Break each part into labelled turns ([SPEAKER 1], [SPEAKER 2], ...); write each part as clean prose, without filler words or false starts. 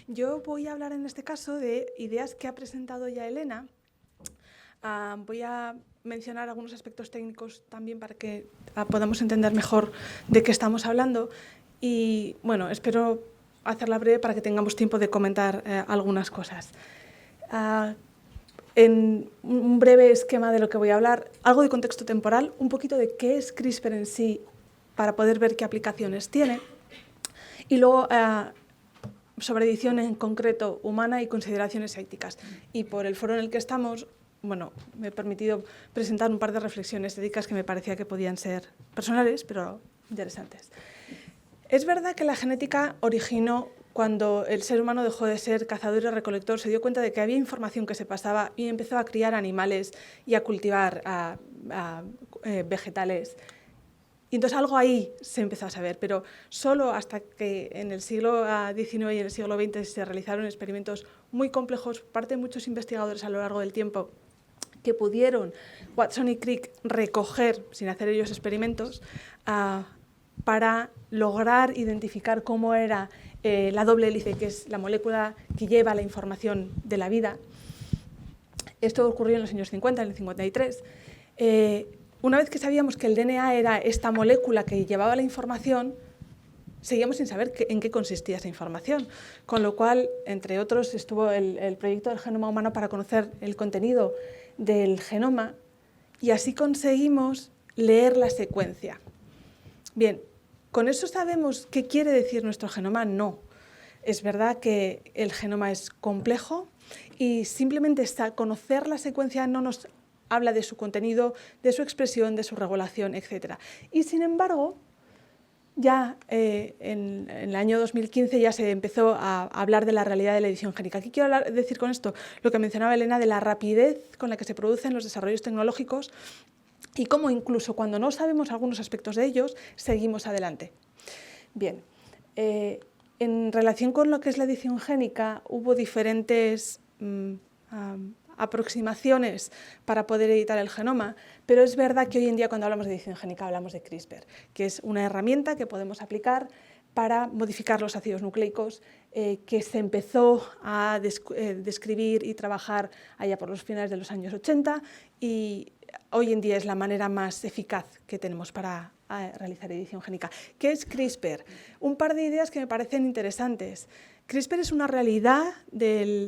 [SPEAKER 1] Yo voy a hablar en este caso de ideas que ha presentado ya Elena. Voy a mencionar algunos aspectos técnicos también para que podamos entender mejor de qué estamos hablando y, bueno, espero hacerla breve para que tengamos tiempo de comentar algunas cosas. En un breve esquema de lo que voy a hablar, algo de contexto temporal, un poquito de qué es CRISPR en sí para poder ver qué aplicaciones tiene y luego sobre edición en concreto humana y consideraciones éticas. Y por el foro en el que estamos, bueno, me he permitido presentar un par de reflexiones éticas que me parecía que podían ser personales, pero interesantes. Es verdad que la genética originó cuando el ser humano dejó de ser cazador y recolector, se dio cuenta de que había información que se pasaba y empezó a criar animales y a cultivar vegetales. Y entonces algo ahí se empezó a saber, pero solo hasta que en el siglo XIX y en el siglo XX se realizaron experimentos muy complejos por parte de muchos investigadores a lo largo del tiempo que pudieron, Watson y Crick, recoger, sin hacer ellos experimentos, para lograr identificar cómo era la doble hélice, que es la molécula que lleva la información de la vida. Esto ocurrió en los años 50, en el 53. Una vez que sabíamos que el DNA era esta molécula que llevaba la información, seguíamos sin saber en qué consistía esa información. Con lo cual, entre otros, estuvo el proyecto del genoma humano para conocer el contenido del genoma y así conseguimos leer la secuencia. Bien, ¿con eso sabemos qué quiere decir nuestro genoma? No. Es verdad que el genoma es complejo y simplemente conocer la secuencia no nos habla de su contenido, de su expresión, de su regulación, etc. Y sin embargo, ya en el año 2015 ya se empezó a hablar de la realidad de la edición génica. ¿Qué quiero decir con esto? Lo que mencionaba Elena de la rapidez con la que se producen los desarrollos tecnológicos y cómo incluso cuando no sabemos algunos aspectos de ellos, seguimos adelante. Bien, en relación con lo que es la edición génica, hubo diferentes aproximaciones para poder editar el genoma, pero es verdad que hoy en día cuando hablamos de edición génica hablamos de CRISPR, que es una herramienta que podemos aplicar para modificar los ácidos nucleicos que se empezó a describir y trabajar allá por los finales de los años 80 y hoy en día es la manera más eficaz que tenemos para realizar edición génica. ¿Qué es CRISPR? Un par de ideas que me parecen interesantes. CRISPR es una realidad de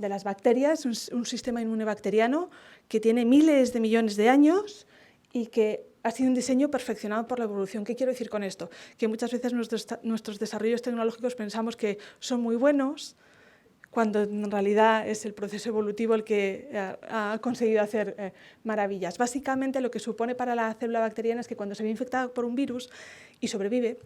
[SPEAKER 1] las bacterias, un sistema inmune bacteriano que tiene miles de millones de años y que ha sido un diseño perfeccionado por la evolución. ¿Qué quiero decir con esto? Que muchas veces nuestros desarrollos tecnológicos pensamos que son muy buenos, cuando en realidad es el proceso evolutivo el que ha conseguido hacer maravillas. Básicamente lo que supone para la célula bacteriana es que cuando se ve infectada por un virus y sobrevive,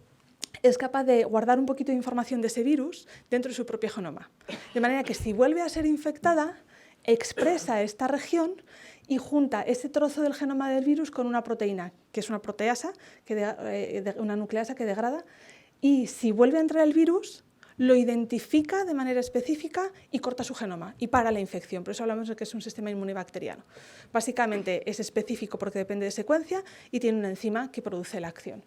[SPEAKER 1] es capaz de guardar un poquito de información de ese virus dentro de su propio genoma. De manera que si vuelve a ser infectada, expresa esta región y junta ese trozo del genoma del virus con una proteína, que es una proteasa, una nucleasa que degrada, y si vuelve a entrar el virus, lo identifica de manera específica y corta su genoma y para la infección. Por eso hablamos de que es un sistema inmune bacteriano. Básicamente es específico porque depende de secuencia y tiene una enzima que produce la acción.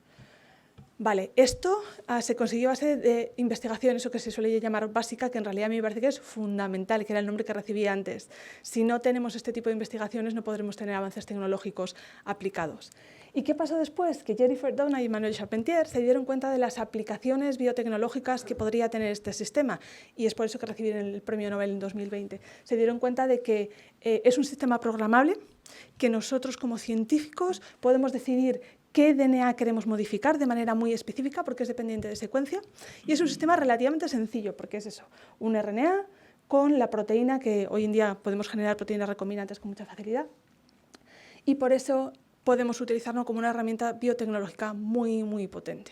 [SPEAKER 1] Vale, esto se consiguió a base de investigación, eso que se suele llamar básica, que en realidad a mí me parece que es fundamental, que era el nombre que recibí antes. Si no tenemos este tipo de investigaciones no podremos tener avances tecnológicos aplicados. ¿Y qué pasó después? Que Jennifer Doudna y Emmanuel Charpentier se dieron cuenta de las aplicaciones biotecnológicas que podría tener este sistema y es por eso que recibieron el premio Nobel en 2020. Se dieron cuenta de que es un sistema programable, que nosotros como científicos podemos decidir qué DNA queremos modificar de manera muy específica porque es dependiente de secuencia y es un sistema relativamente sencillo porque es eso, un RNA con la proteína que hoy en día podemos generar proteínas recombinantes con mucha facilidad y por eso podemos utilizarlo como una herramienta biotecnológica muy, muy potente.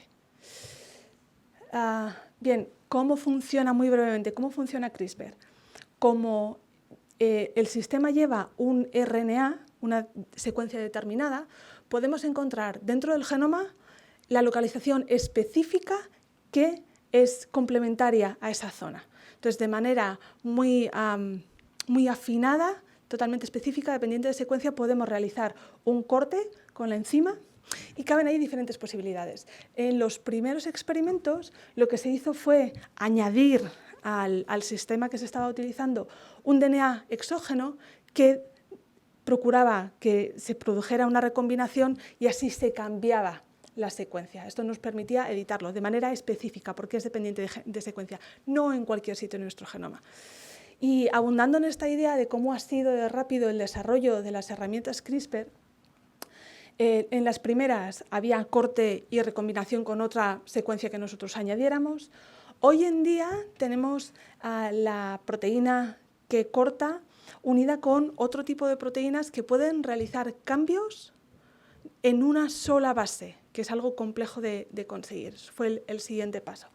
[SPEAKER 1] Bien, ¿cómo funciona muy brevemente? ¿Cómo funciona CRISPR? Como el sistema lleva un RNA, una secuencia determinada, podemos encontrar dentro del genoma la localización específica que es complementaria a esa zona. Entonces, de manera muy afinada, totalmente específica, dependiente de secuencia, podemos realizar un corte con la enzima Y caben ahí diferentes posibilidades. En los primeros experimentos lo que se hizo fue añadir al sistema que se estaba utilizando un DNA exógeno que procuraba que se produjera una recombinación y así se cambiaba la secuencia. Esto nos permitía editarlo de manera específica porque es dependiente de secuencia, no en cualquier sitio de nuestro genoma. Y abundando en esta idea de cómo ha sido de rápido el desarrollo de las herramientas CRISPR, en las primeras había corte y recombinación con otra secuencia que nosotros añadiéramos. Hoy en día tenemos la proteína que corta unida con otro tipo de proteínas que pueden realizar cambios en una sola base, que es algo complejo de conseguir. Fue el siguiente paso.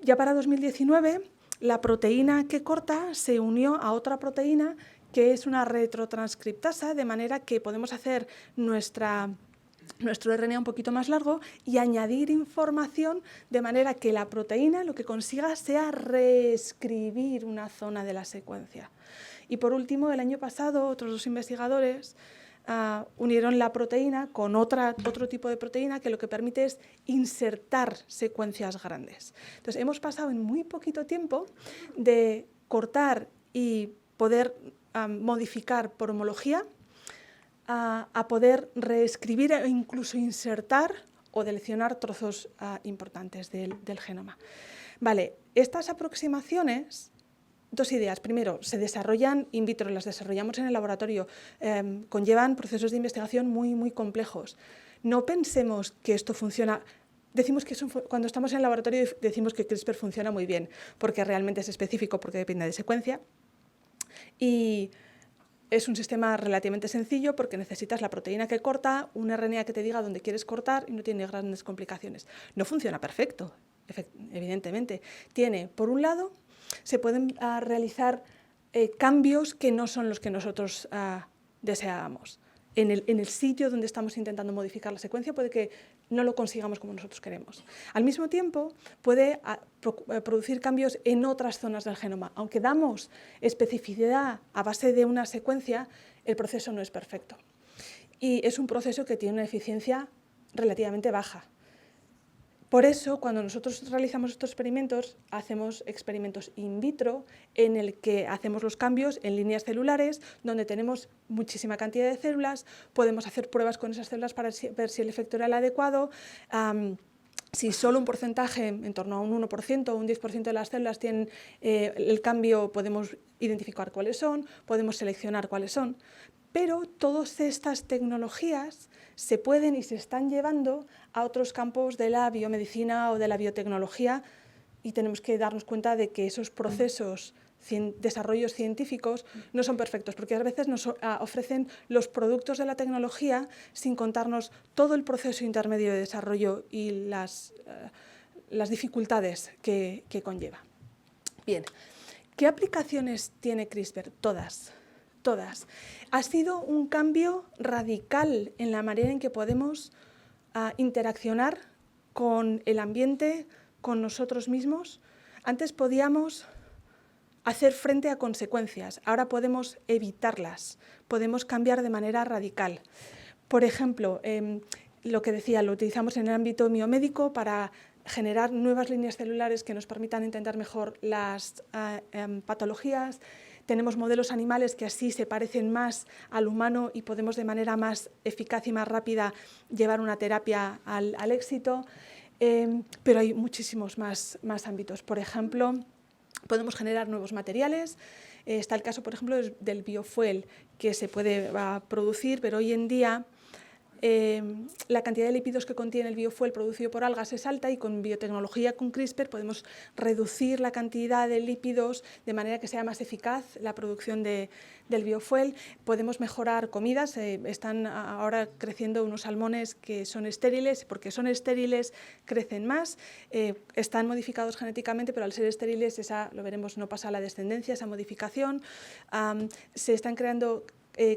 [SPEAKER 1] Ya para 2019, la proteína que corta se unió a otra proteína que es una retrotranscriptasa, de manera que podemos hacer nuestro RNA un poquito más largo y añadir información de manera que la proteína lo que consiga sea reescribir una zona de la secuencia. Y por último, el año pasado, otros dos investigadores unieron la proteína con otro tipo de proteína que lo que permite es insertar secuencias grandes. Entonces, hemos pasado en muy poquito tiempo de cortar y poder modificar por homología a poder reescribir e incluso insertar o delecionar trozos importantes del genoma. Vale, estas aproximaciones, dos ideas. Primero, se desarrollan in vitro, las desarrollamos en el laboratorio, conllevan procesos de investigación muy, muy complejos. No pensemos que esto funciona. Decimos que cuando estamos en el laboratorio decimos que CRISPR funciona muy bien, porque realmente es específico, porque depende de secuencia. Y es un sistema relativamente sencillo porque necesitas la proteína que corta, un RNA que te diga dónde quieres cortar y no tiene grandes complicaciones. No funciona perfecto, evidentemente. Tiene, por un lado, se pueden realizar cambios que no son los que nosotros deseábamos. En el sitio donde estamos intentando modificar la secuencia puede que no lo consigamos como nosotros queremos. Al mismo tiempo, puede producir cambios en otras zonas del genoma. Aunque damos especificidad a base de una secuencia, el proceso no es perfecto. Y es un proceso que tiene una eficiencia relativamente baja. Por eso, cuando nosotros realizamos estos experimentos, hacemos experimentos in vitro en el que hacemos los cambios en líneas celulares, donde tenemos muchísima cantidad de células, podemos hacer pruebas con esas células para ver si el efecto era el adecuado. Si solo un porcentaje, en torno a un 1% o un 10% de las células tienen el cambio, podemos identificar cuáles son, podemos seleccionar cuáles son. Pero todas estas tecnologías se pueden y se están llevando a otros campos de la biomedicina o de la biotecnología y tenemos que darnos cuenta de que esos procesos, desarrollos científicos no son perfectos, porque a veces nos ofrecen los productos de la tecnología sin contarnos todo el proceso intermedio de desarrollo y las dificultades que conlleva. Bien, ¿qué aplicaciones tiene CRISPR? Todas. Ha sido un cambio radical en la manera en que podemos interaccionar con el ambiente, con nosotros mismos. Antes podíamos hacer frente a consecuencias, ahora podemos evitarlas, podemos cambiar de manera radical. Por ejemplo, lo que decía, lo utilizamos en el ámbito biomédico para generar nuevas líneas celulares que nos permitan entender mejor las patologías. Tenemos modelos animales que así se parecen más al humano y podemos de manera más eficaz y más rápida llevar una terapia al éxito, pero hay muchísimos más ámbitos. Por ejemplo, podemos generar nuevos materiales. Está el caso, por ejemplo, del biofuel, que se puede producir, pero hoy en día la cantidad de lípidos que contiene el biofuel producido por algas es alta y con biotecnología, con CRISPR, podemos reducir la cantidad de lípidos de manera que sea más eficaz la producción del biofuel. Podemos mejorar comidas. Están ahora creciendo unos salmones que son estériles. Porque son estériles crecen más. Están modificados genéticamente, pero al ser estériles, lo veremos, no pasa a la descendencia, esa modificación. Se están creando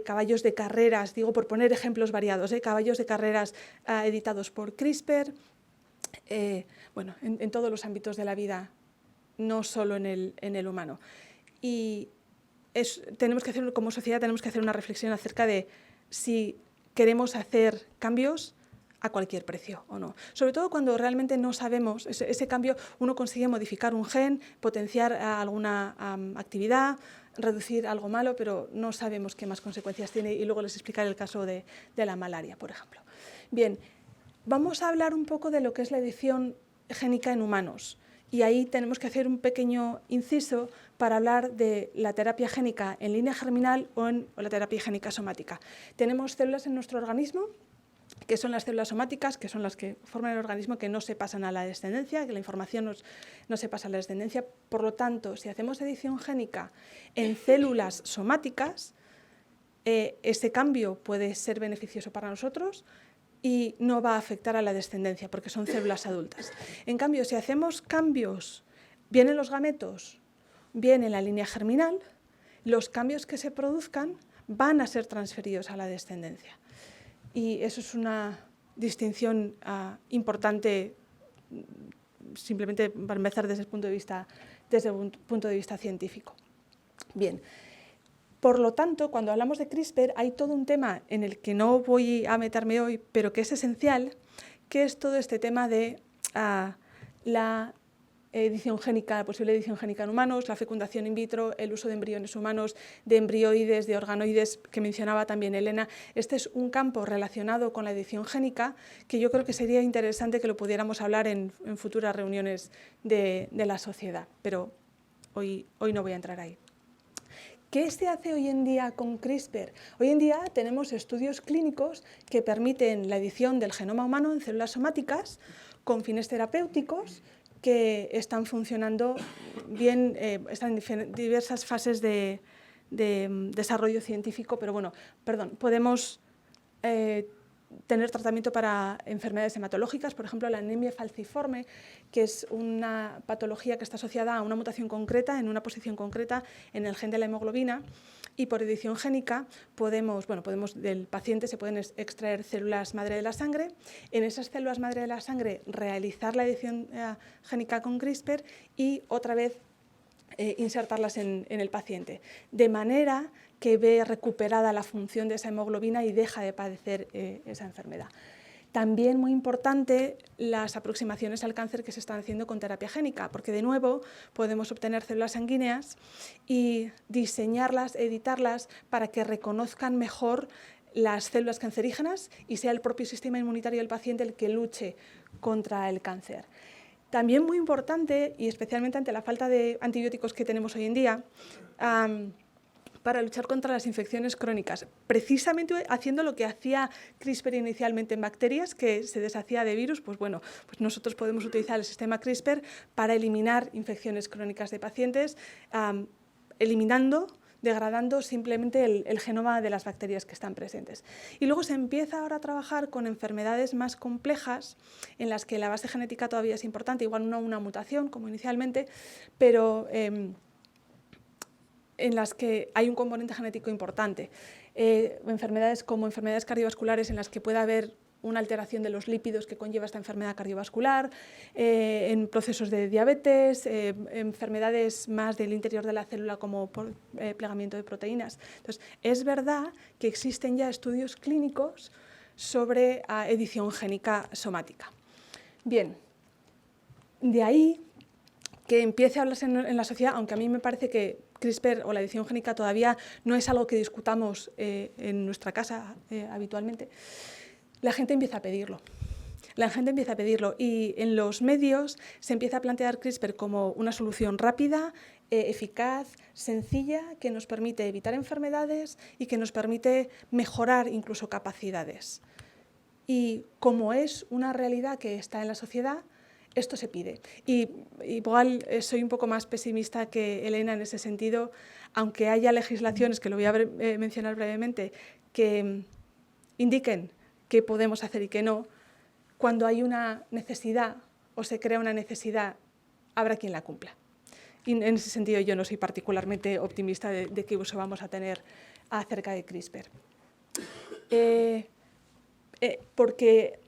[SPEAKER 1] caballos de carreras, digo por poner ejemplos variados, caballos de carreras editados por CRISPR, bueno, en todos los ámbitos de la vida, no solo en el humano. Y tenemos que hacer, como sociedad, tenemos que hacer una reflexión acerca de si queremos hacer cambios, a cualquier precio o no. Sobre todo cuando realmente no sabemos, ese cambio uno consigue modificar un gen, potenciar alguna actividad, reducir algo malo, pero no sabemos qué más consecuencias tiene y luego les explicaré el caso de la malaria, por ejemplo. Bien, vamos a hablar un poco de lo que es la edición génica en humanos. Y ahí tenemos que hacer un pequeño inciso para hablar de la terapia génica en línea germinal o la terapia génica somática. Tenemos células en nuestro organismo, que son las células somáticas, que son las que forman el organismo, que no se pasan a la descendencia, que la información no se pasa a la descendencia. Por lo tanto, si hacemos edición génica en células somáticas, ese cambio puede ser beneficioso para nosotros y no va a afectar a la descendencia, porque son células adultas. En cambio, si hacemos cambios bien en los gametos, bien en la línea germinal, los cambios que se produzcan van a ser transferidos a la descendencia. Y eso es una distinción importante, simplemente para empezar desde el punto de vista científico. Bien. Por lo tanto, cuando hablamos de CRISPR, hay todo un tema en el que no voy a meterme hoy, pero que es esencial, que es todo este tema de la edición génica, la posible edición génica en humanos, la fecundación in vitro, el uso de embriones humanos, de embrioides, de organoides, que mencionaba también Elena. Este es un campo relacionado con la edición génica que yo creo que sería interesante que lo pudiéramos hablar en futuras reuniones de la sociedad, pero hoy no voy a entrar ahí. ¿Qué se hace hoy en día con CRISPR? Hoy en día tenemos estudios clínicos que permiten la edición del genoma humano en células somáticas con fines terapéuticos que están funcionando bien, están en diversas fases de desarrollo científico, pero bueno, podemos tener tratamiento para enfermedades hematológicas, por ejemplo, la anemia falciforme, que es una patología que está asociada a una mutación concreta, en una posición concreta en el gen de la hemoglobina, y por edición génica del paciente se pueden extraer células madre de la sangre, en esas células madre de la sangre realizar la edición génica con CRISPR y otra vez insertarlas en el paciente, de manera que ve recuperada la función de esa hemoglobina y deja de padecer esa enfermedad. También muy importante las aproximaciones al cáncer que se están haciendo con terapia génica, porque de nuevo podemos obtener células sanguíneas y diseñarlas, editarlas para que reconozcan mejor las células cancerígenas y sea el propio sistema inmunitario del paciente el que luche contra el cáncer. También muy importante, y especialmente ante la falta de antibióticos que tenemos hoy en día, para luchar contra las infecciones crónicas, precisamente haciendo lo que hacía CRISPR inicialmente en bacterias, que se deshacía de virus, pues nosotros podemos utilizar el sistema CRISPR para eliminar infecciones crónicas de pacientes, degradando simplemente el genoma de las bacterias que están presentes. Y luego se empieza ahora a trabajar con enfermedades más complejas en las que la base genética todavía es importante, igual no una mutación como inicialmente, pero en las que hay un componente genético importante. Enfermedades como enfermedades cardiovasculares en las que puede haber una alteración de los lípidos que conlleva esta enfermedad cardiovascular, en procesos de diabetes, enfermedades más del interior de la célula como por plegamiento de proteínas. Entonces, es verdad que existen ya estudios clínicos sobre edición génica somática. Bien, de ahí que empiece a hablarse en la sociedad, aunque a mí me parece que CRISPR o la edición génica todavía no es algo que discutamos en nuestra casa habitualmente, la gente empieza a pedirlo. Y en los medios se empieza a plantear CRISPR como una solución rápida, eficaz, sencilla, que nos permite evitar enfermedades y que nos permite mejorar incluso capacidades. Y como es una realidad que está en la sociedad, esto se pide. Y igual soy un poco más pesimista que Elena en ese sentido, aunque haya legislaciones, que lo voy a mencionar brevemente, que indiquen qué podemos hacer y qué no. Cuando hay una necesidad o se crea una necesidad, habrá quien la cumpla. Y en ese sentido yo no soy particularmente optimista de qué uso vamos a tener acerca de CRISPR. Porque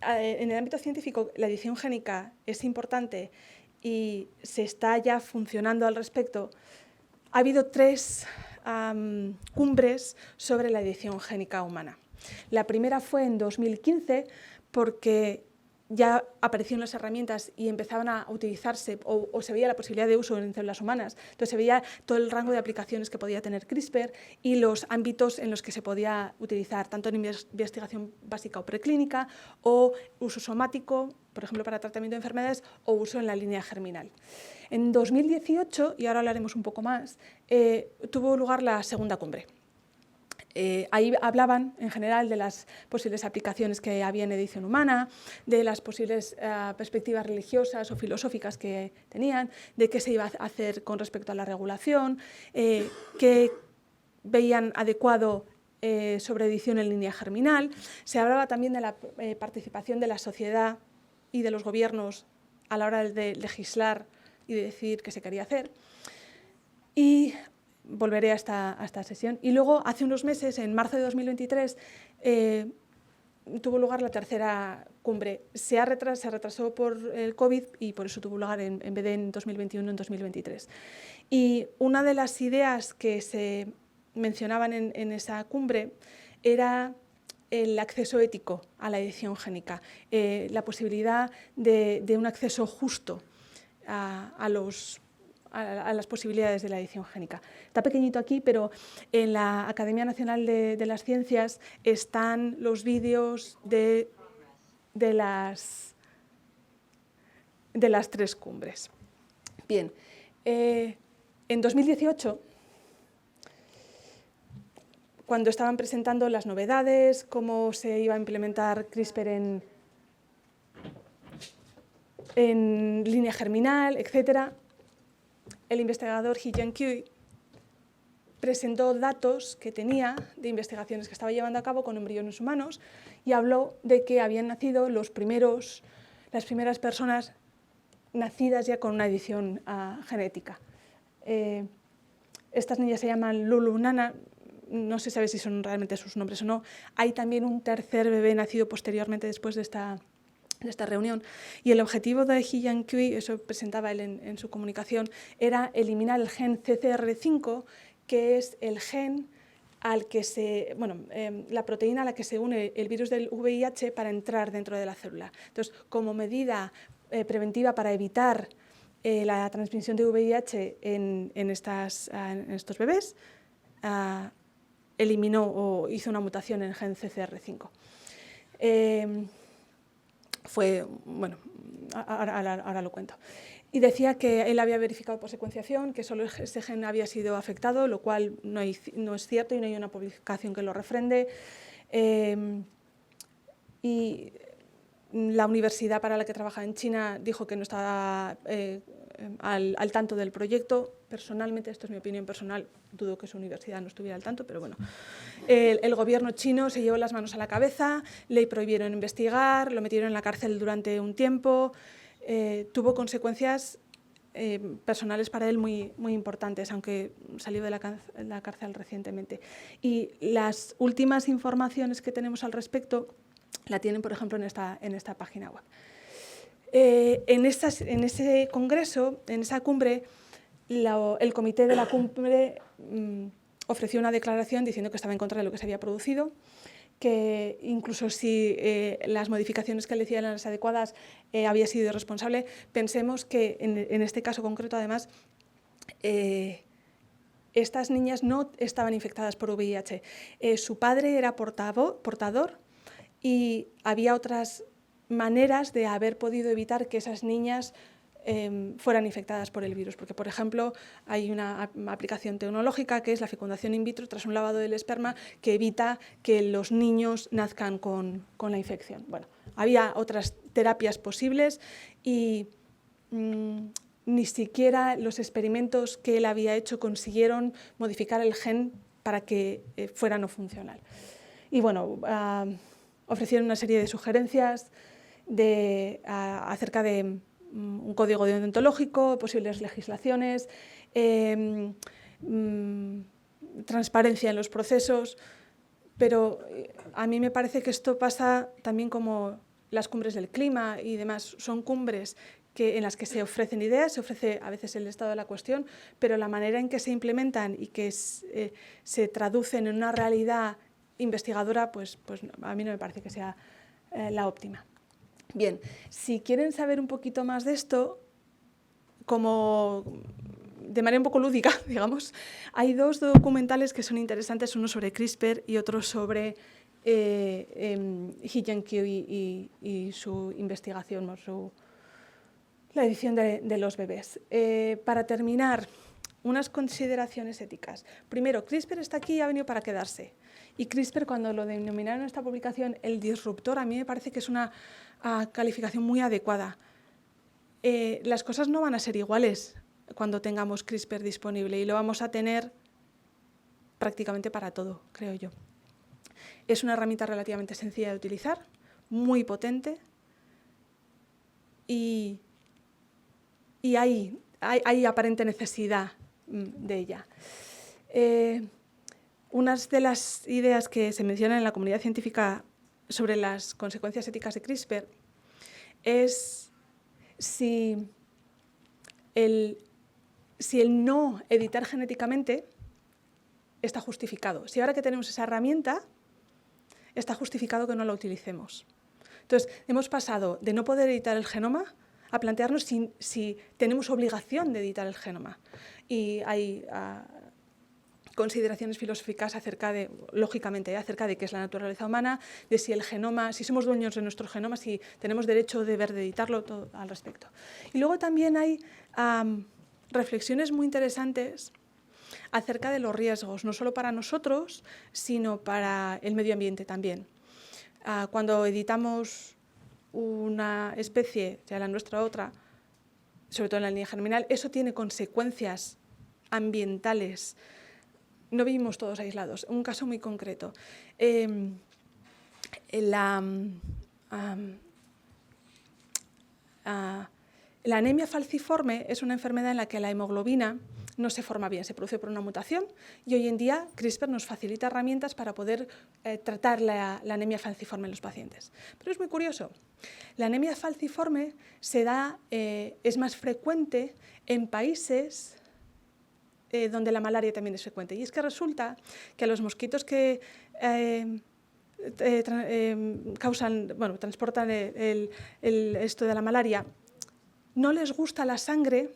[SPEAKER 1] en el ámbito científico la edición génica es importante y se está ya funcionando al respecto. Ha habido 3 cumbres sobre la edición génica humana. La primera fue en 2015 porque ya aparecieron las herramientas y empezaban a utilizarse o se veía la posibilidad de uso en células humanas. Entonces se veía todo el rango de aplicaciones que podía tener CRISPR y los ámbitos en los que se podía utilizar, tanto en investigación básica o preclínica o uso somático, por ejemplo, para tratamiento de enfermedades o uso en la línea germinal. En 2018, y ahora hablaremos un poco más, tuvo lugar la segunda cumbre. Ahí hablaban en general de las posibles aplicaciones que había en edición humana, de las posibles perspectivas religiosas o filosóficas que tenían, de qué se iba a hacer con respecto a la regulación, qué veían adecuado sobre edición en línea germinal. Se hablaba también de la participación de la sociedad y de los gobiernos a la hora de legislar y de decidir qué se quería hacer. Y volveré a esta sesión. Y luego, hace unos meses, en marzo de 2023, tuvo lugar la tercera cumbre. Se retrasó por el COVID y por eso tuvo lugar en vez de en 2021, en 2023. Y una de las ideas que se mencionaban en esa cumbre era el acceso ético a la edición génica, la posibilidad de un acceso justo a las posibilidades de la edición génica. Está pequeñito aquí, pero en la Academia Nacional de las Ciencias están los vídeos de las tres cumbres. Bien, en 2018, cuando estaban presentando las novedades, cómo se iba a implementar CRISPR en línea germinal, etc., el investigador He-Jian Cui presentó datos que tenía de investigaciones que estaba llevando a cabo con embriones humanos y habló de que habían nacido las primeras personas nacidas ya con una edición genética. Estas niñas se llaman Lulu Nana, no se sabe si son realmente sus nombres o no. Hay también un tercer bebé nacido posteriormente después de esta reunión, y el objetivo de He-Jian Cui, eso presentaba él en su comunicación, era eliminar el gen CCR5, que es el gen al que la proteína a la que se une el virus del VIH para entrar dentro de la célula. Entonces, como medida preventiva para evitar la transmisión de VIH en estos bebés, eliminó o hizo una mutación en el gen CCR5. Ahora lo cuento. Y decía que él había verificado por secuenciación que solo ese gen había sido afectado, lo cual no es cierto y no hay una publicación que lo refrende. Y la universidad para la que trabaja en China dijo que no estaba al tanto del proyecto. Personalmente, esto es mi opinión personal, dudo que su universidad no estuviera al tanto, pero bueno. El gobierno chino se llevó las manos a la cabeza, le prohibieron investigar, lo metieron en la cárcel durante un tiempo. Tuvo consecuencias personales para él muy importantes, aunque salió de la cárcel recientemente. Y las últimas informaciones que tenemos al respecto la tienen, por ejemplo, en esta página web. En ese congreso, en esa cumbre, el comité de la cumbre ofreció una declaración diciendo que estaba en contra de lo que se había producido, que incluso si las modificaciones que le decían eran las adecuadas, había sido irresponsable. Pensemos que en este caso concreto, además, estas niñas no estaban infectadas por VIH. Su padre era portador y había otras maneras de haber podido evitar que esas niñas fueran infectadas por el virus, porque, por ejemplo, hay una aplicación tecnológica que es la fecundación in vitro tras un lavado del esperma que evita que los niños nazcan con la infección. Bueno, había otras terapias posibles y ni siquiera los experimentos que él había hecho consiguieron modificar el gen para que fuera no funcional. Y bueno, ofrecieron una serie de sugerencias acerca de un código deontológico, posibles legislaciones, transparencia en los procesos, pero a mí me parece que esto pasa también como las cumbres del clima y demás. Son cumbres en las que se ofrecen ideas, se ofrece a veces el estado de la cuestión, pero la manera en que se implementan y que se traducen en una realidad investigadora, pues a mí no me parece que sea la óptima. Bien, si quieren saber un poquito más de esto, como de manera un poco lúdica, digamos, hay dos documentales que son interesantes, uno sobre CRISPR y otro sobre He Jiankui y su investigación, la edición de los bebés. Para terminar, unas consideraciones éticas. Primero, CRISPR está aquí y ha venido para quedarse. Y CRISPR, cuando lo denominaron en esta publicación el disruptor, a mí me parece que es una calificación muy adecuada. Las cosas no van a ser iguales cuando tengamos CRISPR disponible y lo vamos a tener prácticamente para todo, creo yo. Es una herramienta relativamente sencilla de utilizar, muy potente y hay aparente necesidad de ella. Unas de las ideas que se mencionan en la comunidad científica sobre las consecuencias éticas de CRISPR es si el no editar genéticamente está justificado. Si ahora que tenemos esa herramienta, está justificado que no la utilicemos. Entonces, hemos pasado de no poder editar el genoma a plantearnos si tenemos obligación de editar el genoma. Y hay consideraciones filosóficas lógicamente, acerca de qué es la naturaleza humana, de si el genoma, si somos dueños de nuestro genoma, si tenemos derecho o deber de editarlo, todo al respecto. Y luego también hay reflexiones muy interesantes acerca de los riesgos, no solo para nosotros, sino para el medio ambiente también. Cuando editamos una especie, sea la nuestra o otra, sobre todo en la línea germinal, eso tiene consecuencias ambientales. No vivimos todos aislados. Un caso muy concreto. La anemia falciforme es una enfermedad en la que la hemoglobina no se forma bien, se produce por una mutación y hoy en día CRISPR nos facilita herramientas para poder tratar la anemia falciforme en los pacientes. Pero es muy curioso, la anemia falciforme es más frecuente en países donde la malaria también es frecuente. Y es que resulta que a los mosquitos que transportan esto de la malaria, no les gusta la sangre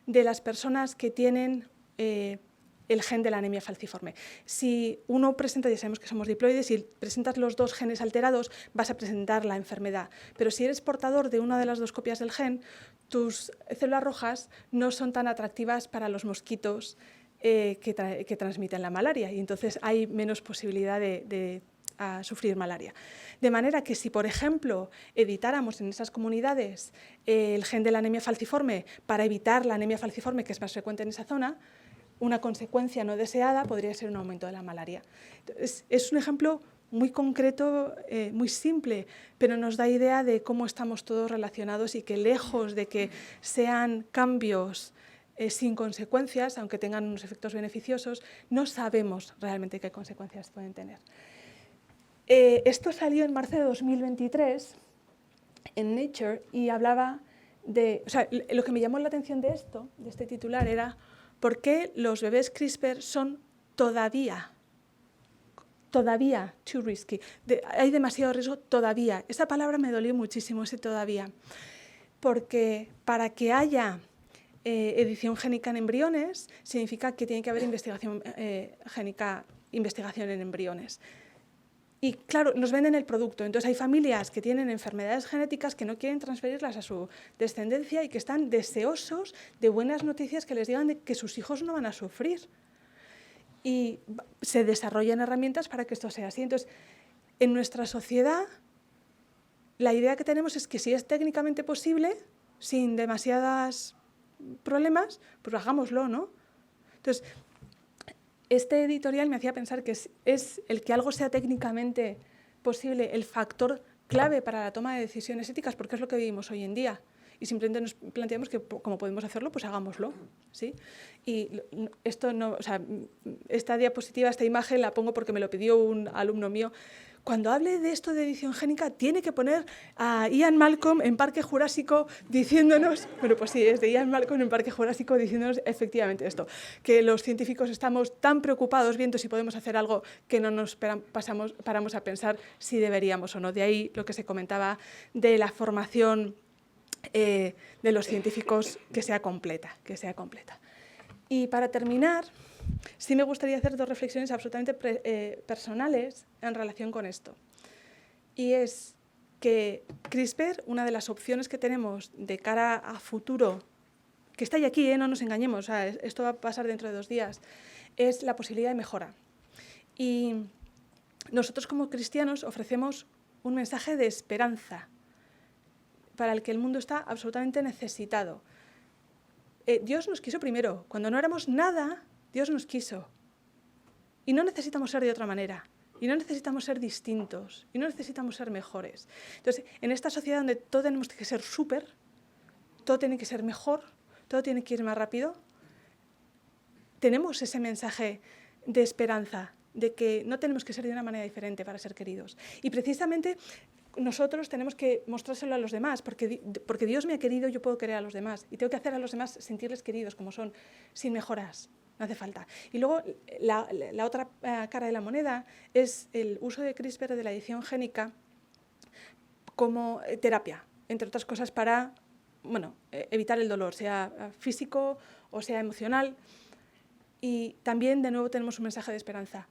[SPEAKER 1] de las personas que tienen el gen de la anemia falciforme. Si uno presenta, ya sabemos que somos diploides, si presentas los dos genes alterados, vas a presentar la enfermedad. Pero si eres portador de una de las dos copias del gen, tus células rojas no son tan atractivas para los mosquitos que transmiten la malaria y entonces hay menos posibilidad de sufrir malaria. De manera que si, por ejemplo, editáramos en esas comunidades el gen de la anemia falciforme para evitar la anemia falciforme, que es más frecuente en esa zona, una consecuencia no deseada podría ser un aumento de la malaria. Es un ejemplo muy concreto, muy simple, pero nos da idea de cómo estamos todos relacionados y que lejos de que sean cambios sin consecuencias, aunque tengan unos efectos beneficiosos, no sabemos realmente qué consecuencias pueden tener. Esto salió en marzo de 2023 en Nature y hablaba de... O sea, lo que me llamó la atención de este titular, era por qué los bebés CRISPR son todavía too risky. Hay demasiado riesgo todavía. Esa palabra me dolió muchísimo, ese todavía. Porque para que haya edición génica en embriones, significa que tiene que haber investigación génica, investigación en embriones. Y claro, nos venden el producto. Entonces hay familias que tienen enfermedades genéticas que no quieren transferirlas a su descendencia y que están deseosos de buenas noticias que les digan que sus hijos no van a sufrir. Y se desarrollan herramientas para que esto sea así. Entonces, en nuestra sociedad, la idea que tenemos es que si es técnicamente posible, sin demasiados problemas, pues hagámoslo, ¿no? Entonces, este editorial me hacía pensar que es el que algo sea técnicamente posible el factor clave para la toma de decisiones éticas, porque es lo que vivimos hoy en día. Y simplemente nos planteamos que, como podemos hacerlo, pues hagámoslo, ¿sí? Y esto no, o sea, esta diapositiva, esta imagen la pongo porque me lo pidió un alumno mío. cuando hable de esto de edición génica, tiene que poner a Ian Malcolm en Parque Jurásico diciéndonos, bueno, pues sí, es de Ian Malcolm en Parque Jurásico diciéndonos efectivamente esto, que los científicos estamos tan preocupados viendo si podemos hacer algo que no nos paramos a pensar si deberíamos o no. De ahí lo que se comentaba de la formación de los científicos que sea completa. Y para terminar, sí me gustaría hacer dos reflexiones absolutamente personales en relación con esto. Y es que CRISPR, una de las opciones que tenemos de cara a futuro, que está ya aquí, no nos engañemos, o sea, esto va a pasar dentro de 2 días, es la posibilidad de mejora. Y nosotros como cristianos ofrecemos un mensaje de esperanza para el que el mundo está absolutamente necesitado. Dios nos quiso primero. Cuando no éramos nada, Dios nos quiso. Y no necesitamos ser de otra manera. Y no necesitamos ser distintos. Y no necesitamos ser mejores. Entonces, en esta sociedad donde todo tenemos que ser súper, todo tiene que ser mejor, todo tiene que ir más rápido, tenemos ese mensaje de esperanza, de que no tenemos que ser de una manera diferente para ser queridos. Y precisamente nosotros tenemos que mostrárselo a los demás, porque Dios me ha querido, yo puedo querer a los demás. Y tengo que hacer a los demás sentirles queridos como son, sin mejoras, no hace falta. Y luego la otra cara de la moneda es el uso de CRISPR, de la edición génica, como terapia, entre otras cosas para evitar el dolor, sea físico o sea emocional. Y también, de nuevo, tenemos un mensaje de esperanza,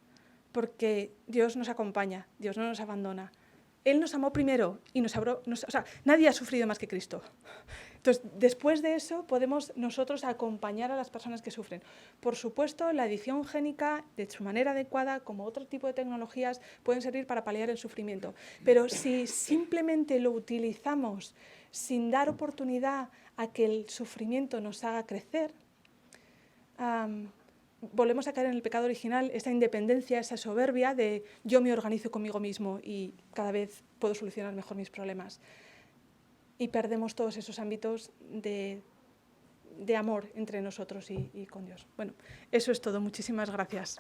[SPEAKER 1] porque Dios nos acompaña, Dios no nos abandona. Él nos amó primero y nadie ha sufrido más que Cristo. Entonces, después de eso, podemos nosotros acompañar a las personas que sufren. Por supuesto, la edición génica, de su manera adecuada, como otro tipo de tecnologías, pueden servir para paliar el sufrimiento. Pero si simplemente lo utilizamos sin dar oportunidad a que el sufrimiento nos haga crecer, volvemos a caer en el pecado original, esa independencia, esa soberbia de yo me organizo conmigo mismo y cada vez puedo solucionar mejor mis problemas. Y perdemos todos esos ámbitos de amor entre nosotros y con Dios. Bueno, eso es todo. Muchísimas gracias.